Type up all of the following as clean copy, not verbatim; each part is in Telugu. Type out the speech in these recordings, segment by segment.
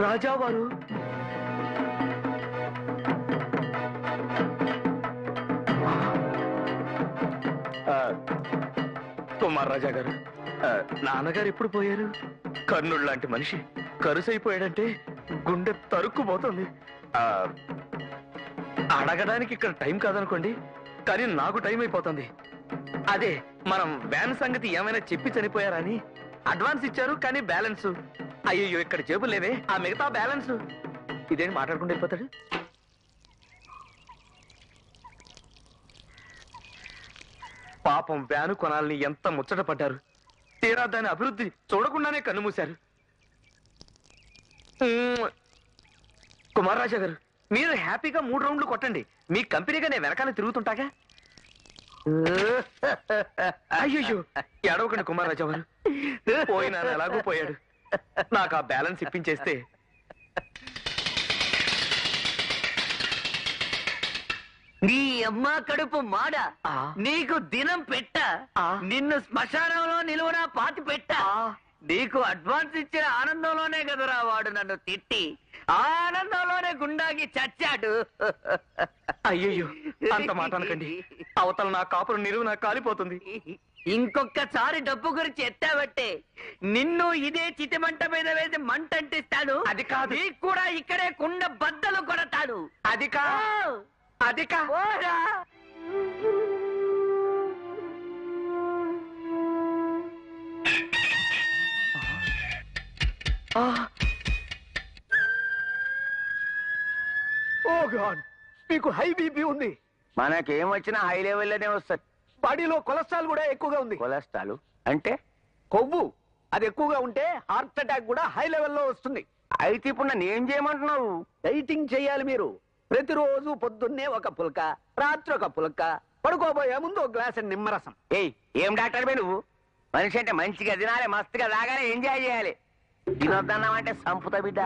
రాజావారు కుమార్ రాజా గారు, నాన్నగారు ఎప్పుడు పోయారు? కర్ణుడు లాంటి మనిషి కరుసైపోయాడంటే గుండె తరుక్కుపోతుంది. అడగడానికి ఇక్కడ టైం కాదనుకోండి, కానీ నాకు టైం అయిపోతుంది. అదే మనం వ్యాన్ సంగతి ఏమైనా చెప్పి చనిపోయారని అడ్వాన్స్ ఇచ్చారు, కానీ బ్యాలెన్స్ అయ్యో ఇక్కడ జేబులు లేవే, ఆ మిగతా బ్యాలెన్స్ ఇదేంటి మాట్లాడుకుంటూ వెళ్ళిపోతాడు. పాపం వ్యాను కొనాలని ఎంత ముచ్చట పడ్డారు. తీరా దాని అభివృద్ధి చూడకుండానే కన్నుమూశారు. కుమార్ రాజా గారు, మీరు హ్యాపీగా 3 రౌండ్లు కొట్టండి. మీ కంపెనీగా నేను వెనకాల తిరుగుతుంటాగా. అయ్యో ఎడవకండి కుమార్ రాజా గారు, పోయినా ఎలాగూ పోయాడు. నాకు ఆ బ్యాలెన్స్ ఇప్పించేస్తే. నీ అమ్మ కడుపు మాడ, నీకు దినం పెట్ట, నిన్ను శ్మశానంలో నిలువనా పాతి పెట్ట. నీకు అడ్వాన్స్ ఇచ్చిన ఆనందంలోనే కదరా వాడు నన్ను తిట్టి, ఆనందంలోనే గుండాకి చచ్చాడు. అయ్యయ్యో అంత మాట అనకండి, అవతల నా కాపురం నిలువు నాకు కాలిపోతుంది. ఇంకొకసారి డబ్బు గురించి ఎత్తాబట్టే నిన్ను ఇదే చితిమంట మీద వేసి మంట అంటిస్తాడు. అది కాదు, నీకు కూడా ఇక్కడే కుండ బద్దలు కొడతాడు. అది కాదు, అది కాదు. ఓ గాడ్, మీకు హై బీపీ ఉంది. మనకేం వచ్చినా హై లెవెల్లోనే వస్తుంది. బాడీలో కొలెస్ట్రాల్ కూడా ఎక్కువగా ఉంది. కొలెస్ట్రాల్ అంటే కొవ్వు, అది ఎక్కువగా ఉంటే హార్ట్ అటాక్ కూడా హై లెవెల్లో వస్తుంది. అయితే ఇప్పుడు నన్ను ఏం చేయమంటున్నావు? డైటింగ్ చేయాలి మీరు. ప్రతిరోజు పొద్దున్నే ఒక పుల్క, రాత్రి ఒక పుల్క, పడుకోబోయే ముందు ఒక గ్లాస్ నిమ్మరసం. ఏం డాక్టర్ బే నువ్వు? మనిషి అంటే మంచిగా తినాలి, మస్తుగా తాగాలి, ఎంజాయ్ చేయాలి. తినొద్దన్నామంటే సంపుత బిడ్డ.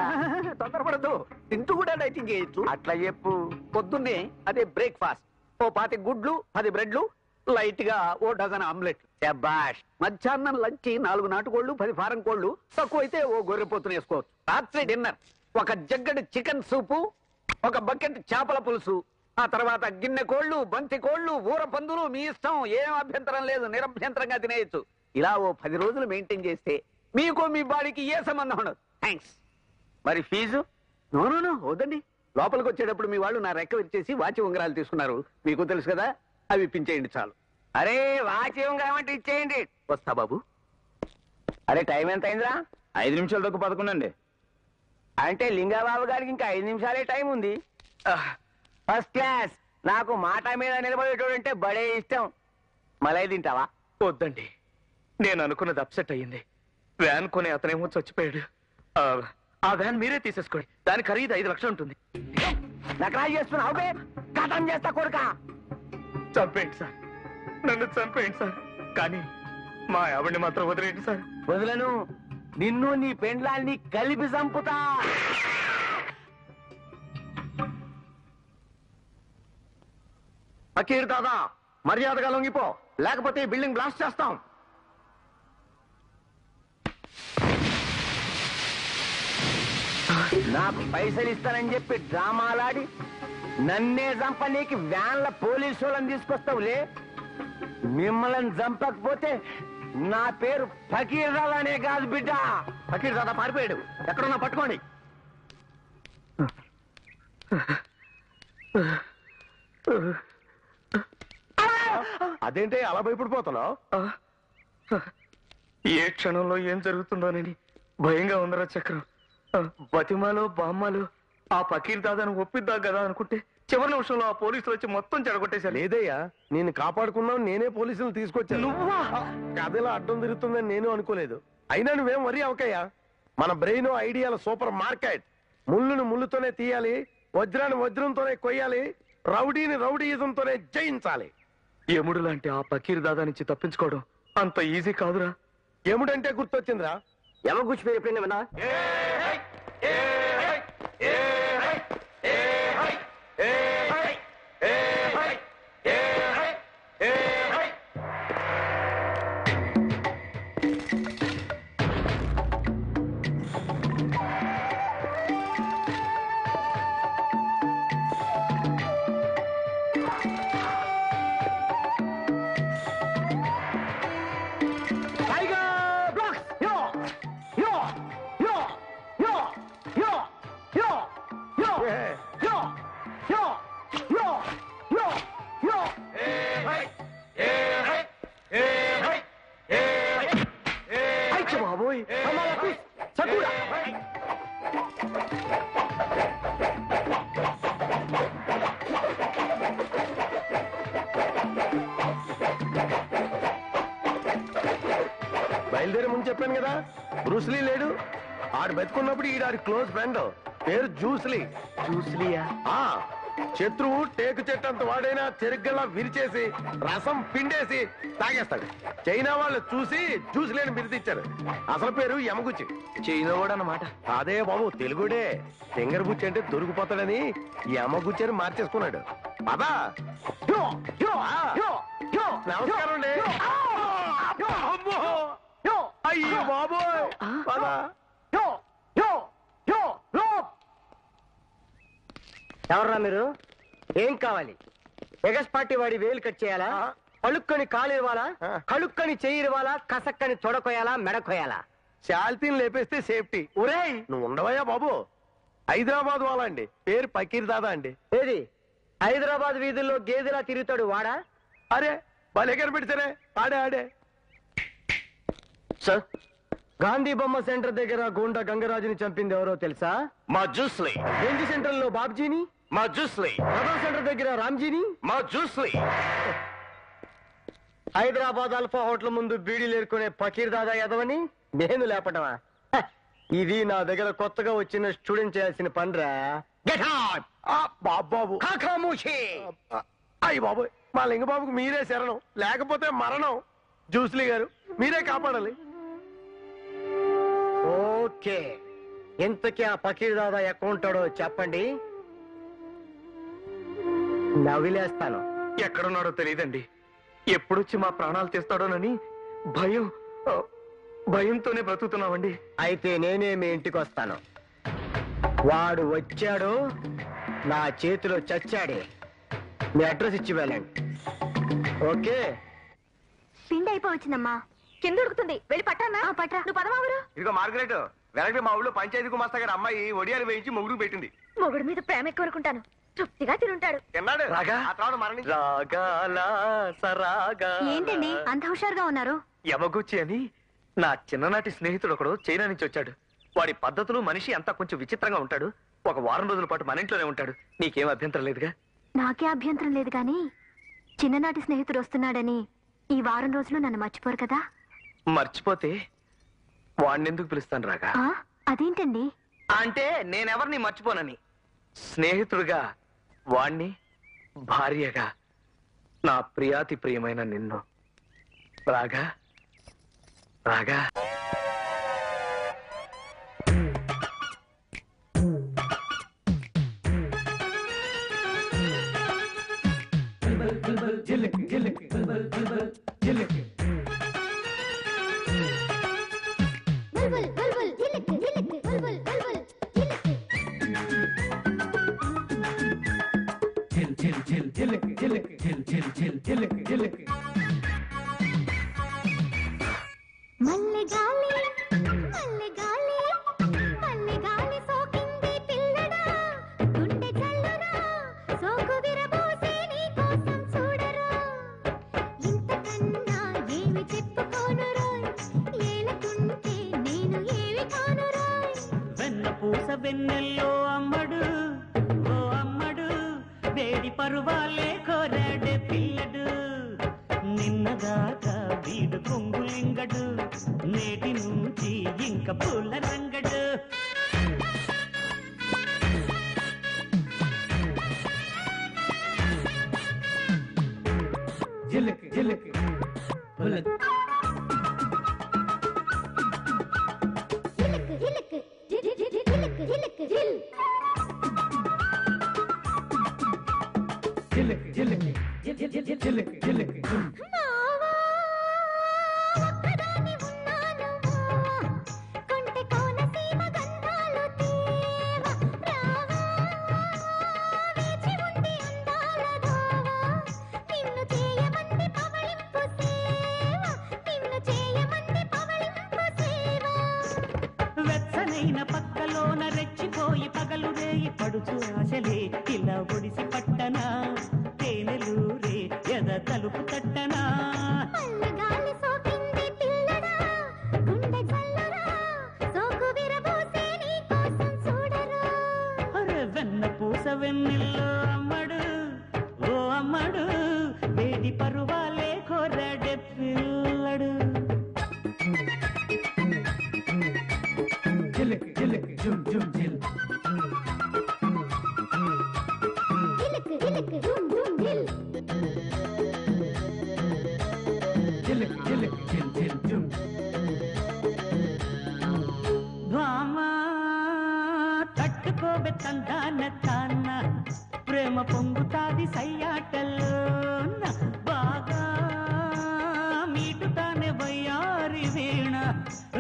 తొందరపడద్దు, తింటూ కూడా డైటింగ్ చేయొచ్చు. అట్లా చెప్పు. పొద్దున్నే అదే బ్రేక్ఫాస్ట్, ఓ 5 గుడ్లు, 10 బ్రెడ్లు, లైట్ గా ఓ డజన్ ఆమ్లెట్లు. శభాష్. మధ్యాహ్నం లంచ్ 4 నాటుకోళ్లు, 10 ఫారం కోళ్లు, తక్కువైతే ఓ గొర్రెపోతును వేసుకోవచ్చు. రాత్రి డిన్నర్ ఒక జగ్గడి చికెన్ సూపు, ఒక బకెట్ చేపల పులుసు, ఆ తర్వాత గిన్నె కోళ్లు, బంతి కోళ్లు, ఊర పందులు, మీ ఇష్టం, ఏం అభ్యంతరం లేదు, నిరభ్యంతరంగా తినేయచ్చు. ఇలా ఓ 10 రోజులు మెయింటైన్ చేస్తే మీకు మీ బాడీకి ఏ సంబంధం ఉండదు. థ్యాంక్స్. మరి ఫీజు? నో వద్దండి. లోపలికి వచ్చేటప్పుడు మీ వాళ్ళు నా రెక్క వచ్చేసి వాచి ఉంగరాలు తీసుకున్నారు, మీకు తెలుసు కదా, అవి ఇప్పించేయండి చాలు. అరే వాచి ఉంగరం అంటే ఇచ్చేయండి. వస్తా బాబు. అరే టైం ఎంత అయిందిరా? 5 నిమిషాల దాకా 11 అండి. అంటే లింగబాబు గారికి ఇంకా 5 నిమిషాలే టైం ఉంది. First class. నాకు మాట మీద నిలబడేటోడంటే బడే ఇష్టం. మలై తింటావా? వద్దండి, నేను అనుకున్నది అప్సెట్ అయ్యింది. వ్యాన్ కొని అతనేమో చచ్చిపోయాడు. ఆ వ్యాన్ మీరే తీసేసుకోండి, దాని ఖరీదు 5 లక్షలు ఉంటుంది. నకరాలు చేస్తున్నావు బే, కథం చేస్తా కొడుక. చంపేయండి సార్, నన్ను చంపేయండి సార్, కానీ మా ఆవిడ్ని మాత్రం వదిలేయండి సార్. వదలను. నిన్ను నీ పెండ్లాన్ని కలిపి చంపుతా. ఫకీర్ దాదా, మర్యాదగా లొంగిపో, లేకపోతే ఈ బిల్డింగ్ బ్లాస్ట్ చేస్తాం. నాకు పైసలు ఇస్తానని చెప్పి డ్రామాలాడి నన్నే చంపనీకి వ్యాన్ల పోలీసు వాళ్ళని తీసుకొస్తావులే. మిమ్మల్ని చంపకపోతే నా పేరు ఫకీర్ దాదానే కాదు బిడ్డ. ఫకీర్ దాదా పారిపోయాడు, ఎక్కడున్నా పట్టుకోండి. అదేంటే అలా భయపడిపోతున్నావు? ఏ క్షణంలో ఏం జరుగుతుందోనని భయంగా ఉందరా చక్రం. బతిమాలో బామ్మాలో ఆ ఫకీర్ దాదాను ఒప్పిద్దాం కదా అనుకుంటే చివరి నిమిషంలో ఆ పోలీసులు వచ్చి మొత్తం చెడగొట్టేశారు. లేదయ్యా, నేను కాపాడుకున్నావు, నేనే పోలీసులు తీసుకొచ్చాను. నువ్వా? కథలో అడ్డం తిరుగుతుందని నేను అనుకోలేదు. అయినా నువ్వేం వరి అవకయ్యా. మన బ్రెయిన్ ఐడియాల సూపర్ మార్కెట్. ముళ్ళును ముళ్ళుతోనే తీయాలి, వజ్రాన్ని వజ్రంతోనే కొయ్యాలి, రౌడీని రౌడీయిజంతోనే జయించాలి. యముడు లాంటి ఆ ఫకీర్ దాదా నుంచి తప్పించుకోవడం అంత ఈజీ కాదురా. యముడంటే గుర్తొచ్చిందిరా. యమ కూర్చిపోయి ఎప్పుడైనా విన్నా? యో యో యో యో యో యో యో యో యో యో యో అయ్యో బాబోయ్ సకుడా బయలుదేరే ముందు చెప్పాను కదా బ్రూస్లీ లేడు. ఆడు బతుకున్నప్పుడు ఈడాడి క్లోజ్ ఫ్రెండ్, పేరు జూస్లీ. చూసిలియా ఆ శత్రువు టేకు చెట్టు అంత వాడైనా చెరుగ్గలా విరిచేసి రసం పిండేసి తాగేస్తాడు. చైనా వాళ్ళు చూసి జ్యూస్లేని బిరుదిచ్చారు. అసలు పేరు యమగుచి. చైనా కూడా అన్నమాట. అదే బాబు తెలుగుడే. ఫింగర్ గుచ్చి అంటే దొరికిపోతాడని యమగుచ్చి అని మార్చేసుకున్నాడు. పదా నమస్కారం అండి. అయ్యో బాబోయ్ పదా. ఎవర్రా మీరు? ఏం కావాలి? ఎగస్ పార్టీ వాడి వేలు కట్ చేయాలా? కలుక్కని కాలు ఇవ్వాలా? కలుక్కని చెయ్యి ఇవ్వాలా? కసక్కని తొడకొయాలా? మెడకొయాలా? శాల్తీని లేపేస్తే సేఫ్టీ. ఒరేయ్ నువ్వు ఉండవయ్యా బాబు. హైదరాబాద్ వాళ్ళ అండి, పేరు పకీర్ దాదా అండి. ఏది హైదరాబాద్ వీధుల్లో గేదెలా తిరుగుతాడు వాడా? అరే భలే కనిపెడితేనే ఆడే ఆడే. సార్, గాంధీ బొమ్మ సెంటర్ దగ్గర గూండా గంగరాజుని చంపింది ఎవరో తెలుసా? మా జ్యూస్లీ. బెంజి సెంటర్ లో బాబ్జీని, మా జ్యూస్లీ. రథం సెంటర్ దగ్గర రామ్జీని, మా జ్యూస్లీ. హైదరాబాద్ అల్ఫా హోటల్ ముందు బీడీలు ఏరుకునే ఫకీర్ దాదా యాదవని నేను లేపటమా? హ, ఇది నా దగ్గర కొత్తగా వచ్చిన స్టూడెంట్ చేయాల్సిన పనిరా. బాబు అయ్యి బాబు, మా లింగబాబుకు మీరే శరణం, లేకపోతే మరణం. జూస్లీ గారు మీరే కాపాడాలి. ఓకే, ఎంతకీ ఆ ఫకీర్ దాదా ఎక్కడ ఉంటాడో చెప్పండి, నవిలేస్తాను. ఎక్కడున్నాడో తెలియదండి. ఎప్పుడొచ్చి మా ప్రాణాలు తీస్తాడోనని భయంతోనే బ్రతుకుతున్నామండి. అయితే నేనే మీ ఇంటికి వస్తాను. వాడు వచ్చాడు, నా చేతిలో చచ్చాడే. మీ అడ్రస్ ఇచ్చి వెళ్ళండి. ఓకే. పిండి అయిపోవచ్చిందమ్మా, కింద ఉడుకుతుంది, వెళ్ళి పట్టానా? పట్రా. నువ్వు పదమావురు. ఇదిగో మార్గరెట్, వెనక్కి మా ఊళ్ళో పంచాయతీ గుమాస్తా గారు అమ్మాయి ఒడియాలు వేయించి మొగుడు పెట్టింది. మొగుడు మీద ప్రేమ ఎక్కువ అనుకుంటాను, తృప్తిగా తినుంటాడు. తిన్నాడు. రాగా? ఆ తర్వాత మరణించాడు. రాగాల సరాగా. ఏంటండి అంత హుషారుగా ఉన్నారు? యమగుచ్చి అని నా చిన్ననాటి స్నేహితుడు ఒకడు చైనా నుంచి వచ్చాడు. వాడి పద్ధతులు మనిషి అంతా కొంచెం విచిత్రంగా ఉంటాడు. ఒక వారం రోజుల పాటు మన ఇంట్లోనే ఉంటాడు. నీకేం అభ్యంతరం లేదుగా? నాకే అభ్యంతరం లేదు గాని, చిన్ననాటి స్నేహితుడు వస్తున్నాడని ఈ వారం రోజులు నన్ను మర్చిపోరు కదా? మర్చిపోతే వాణ్ణెందుకు పిలుస్తాను రాగా? అదేంటండి? అంటే నేనెవరిని మర్చిపోనని. స్నేహితుడుగా వాణ్ణి, భార్యగా నా ప్రియాతి ప్రియమైన నిన్ను. రాగా రాగా. వెన్నెల్లో అమ్మడు, ఓ అమ్మడు, వేడి పరువాలే కోరాడే పిల్లడు. నిన్నదాకా వీడు కొంగులింగడు, నేటి నుంచి ఇంక పూల రంగడు. జిలక్ జిలక్ బులక్ పడుచు ఆశలే ఇలా ఒడిసి పట్టనా తేనెలూరే ఎద తలుపు తట్టనా పల్లెగాలి సోకింది పిల్లడా గుండె జల్లరా సోకు విరబోసే నీ కోసం చూడరా అరే వెన్న పూస వెన్నెల్లో అమ్మడు ఓ అమ్మడు వేడి పరువాలే కోరాడే పిల్లడు జిలుక్ జిలుక్ జుమ్ జుమ్ జిల్ భామా తట్టుకోబె తందాన తాన్న ప్రేమ పొంగుతాది సయ్యాటల్లో బాగా మీటుతానే వయ్యారి వీణ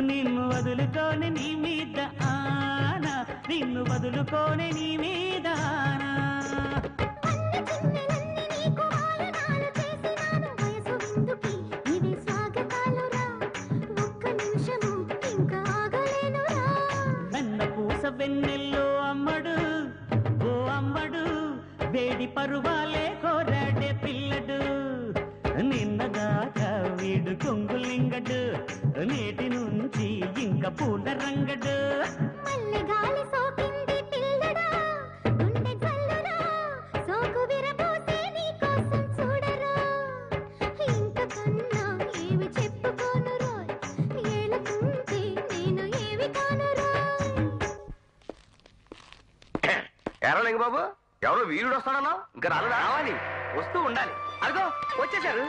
నిన్ను వదులుకోని నీ మీద ఆనా నిన్ను వదులుకోని నీ మీద ఆనా వెన్న పూస వెన్నెల్లో అమ్మడు ఓ అమ్మడు వేడి పరువాలే కోరాడే పిల్లడు నిన్నదాకా వీడు కొంగులింగడు నేటి నుంచి ఇంకా పూల రంగడు మల్లెగాలి సోకింది పిల్లడా గుండె జల్లరా సోకు విరబోసే నీ కోసం చూడరా ఇంతకన్నా ఏమి చెప్పుకోను రోయ్ ఏలకుంటే నేను ఏమి కాను రోయ్ ఎరా లింగ బాబు ఎవరో వీరుడు వస్తాడన్నా ఇంకా రాలేదా రావాలి వస్తూ ఉండాలి అదిగో వచ్చేసారు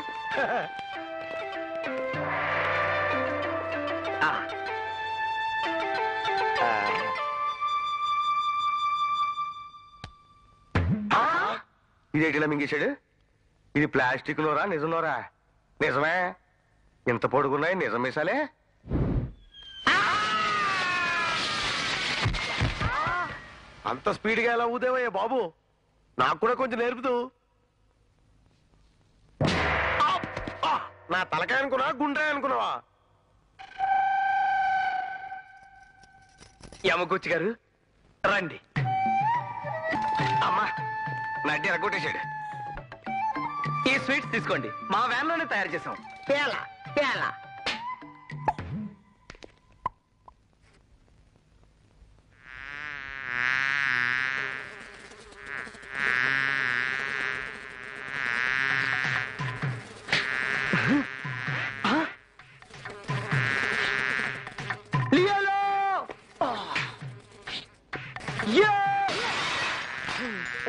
ఇదేటిలా మింగేశాడు ఇది ప్లాస్టిక్ లోరా నిజంలోరా నిజమే ఇంత పొడుగున్నాయి నిజం మీసాలే అంత స్పీడ్గా ఎలా ఊదేవయ్యా బాబు నాకు కూడా కొంచెం నేర్పుతూ నా తలకాయ అనుకున్నా గుండ్రాయ అనుకున్నావా యమగుచ్చి గారు రండి అమ్మా నడ్డి ఎరగొట్టేశాడు ఈ స్వీట్స్ తీసుకోండి మా వ్యాన్ లోనే తయారు చేసాం పేలా పేలా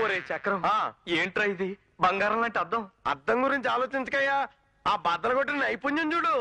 ఒరే చక్రం ఏంట్రా ఇది బంగారం లాంటి అద్దం అద్దం గురించి ఆలోచించకయ్యా ఆ బద్దలు కొట్టిన నైపుణ్యం చూడు